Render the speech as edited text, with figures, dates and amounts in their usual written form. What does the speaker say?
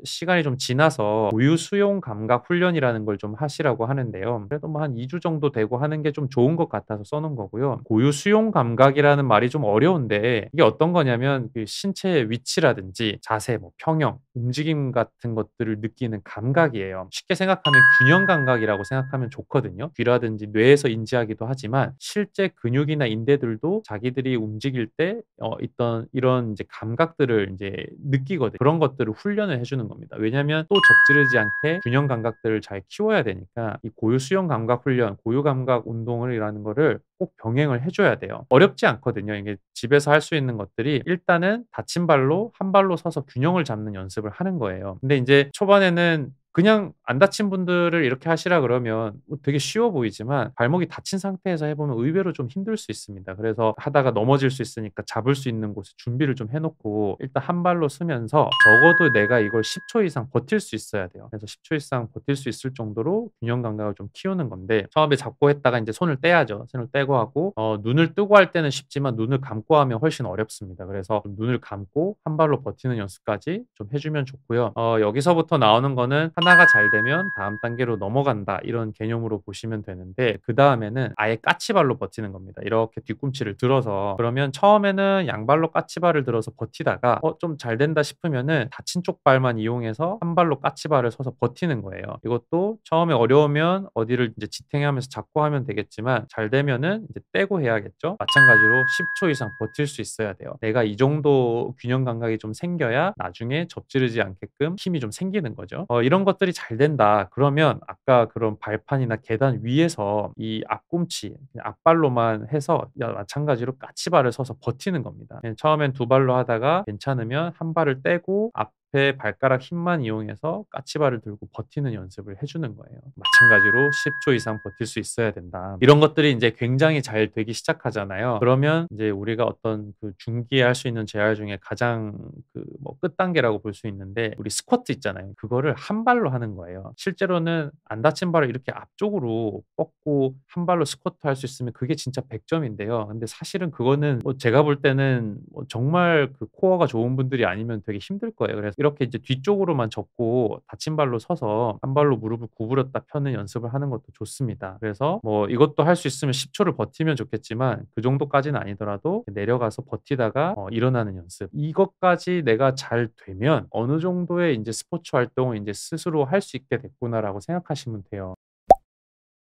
시간이 좀 지나서 고유 수용 감각 훈련이라는 걸 좀 하시라고 하는데요. 그래도 뭐 한 2주 정도 되고 하는 게 좀 좋은 것 같아서 써 놓은 거고요. 고유 수용 감각이라는 말이 좀 어려운데 이게 어떤 거냐면 그 신체의 위치라든지 자세, 뭐 평형, 움직임 같은 것들을 느끼는 감각이에요. 쉽게 생각하면 균형 감각이라고 생각하면 좋거든요. 귀라든지 뇌에서 인지하기도 하지만 실제 근육이나 인대들도 자기들이 움직일 때 있던 이런 이제 감각들을 인제 느끼거든요. 그런 것들을 훈련을 해 주는 겁니다. 왜냐하면 또 접지르지 않게 균형 감각들을 잘 키워야 되니까 이 고유 수용 감각 훈련, 고유 감각 운동을 이라는 거를 꼭 병행을 해 줘야 돼요. 어렵지 않거든요. 이게 집에서 할 수 있는 것들이 일단은 닫힌 발로 한 발로 서서 균형을 잡는 연습을 하는 거예요. 근데 인제 초반에는 그냥 안 다친 분들을 이렇게 하시라 그러면 뭐 되게 쉬워 보이지만 발목이 다친 상태에서 해 보면 의외로 좀 힘들 수 있습니다. 그래서 하다가 넘어질 수 있으니까 잡을 수 있는 곳에 준비를 좀 해 놓고 일단 한 발로 서면서 적어도 내가 이걸 10초 이상 버틸 수 있어야 돼요. 그래서 10초 이상 버틸 수 있을 정도로 균형 감각을 좀 키우는 건데 처음에 잡고 했다가 인제 손을 떼야죠. 손을 떼고 하고 눈을 뜨고 할 때는 쉽지만 눈을 감고 하면 훨씬 어렵습니다. 그래서 좀 눈을 감고 한 발로 버티는 연습까지 좀 해 주면 좋고요. 여기서부터 나오는 거는 하나가 잘 되면 다음 단계로 넘어간다 이런 개념으로 보시면 되는데 그다음에는 아예 까치발로 버티는 겁니다. 이렇게 뒤꿈치를 들어서 그러면 처음에는 양발로 까치발을 들어서 버티다가 좀 잘 된다 싶으면은 다친 쪽 발만 이용해서 한 발로 까치발을 서서 버티는 거예요. 이것도 처음에 어려우면 어디를 인제 지탱하면서 잡고 하면 되겠지만 잘 되면은 이제 떼고 해야겠죠. 마찬가지로 10초 이상 버틸 수 있어야 돼요. 내가 이 정도 균형 감각이 좀 생겨야 나중에 접지르지 않게끔 힘이 좀 생기는 거죠. 이런 것들이 잘 된다 그러면 아까 그런 발판이나 계단 위에서 이 앞꿈치 그냥 앞발로만 해서 마찬가지로 까치발을 서서 버티는 겁니다. 처음엔 두 발로 하다가 괜찮으면 한 발을 떼고 앞에 발가락 힘만 이용해서 까치발을 들고 버티는 연습을 해 주는 거예요. 마찬가지로 10초 이상 버틸 수 있어야 된다. 이런 것들이 인제 굉장히 잘 되기 시작하잖아요. 그러면 인제 우리가 어떤 그 중기에 할 수 있는 재활 중에 가장 그 뭐 끝단계라고 볼 수 있는데 우리 스쿼트 있잖아요. 그거를 한 발로 하는 거예요. 실제로는 안 다친 발을 이렇게 앞쪽으로 뻗고 한 발로 스쿼트 할 수 있으면 그게 진짜 100 점인데요. 근데 사실은 그거는 뭐 제가 볼 때는 뭐 정말 그 코어가 좋은 분들이 아니면 되게 힘들 거예요. 그래서 이렇게 이제 뒤쪽으로만 접고 다친 발로 서서 한 발로 무릎을 구부렸다 펴는 연습을 하는 것도 좋습니다. 그래서 뭐 이것도 할 수 있으면 10 초를 버티면 좋겠지만 그 정도까지는 아니더라도 내려가서 버티다가 일어나는 연습. 이것까지 내가 잘 되면 어느 정도의 인제 스포츠 활동을 인제 스스로 할 수 있게 됐구나라고 생각하시면 돼요.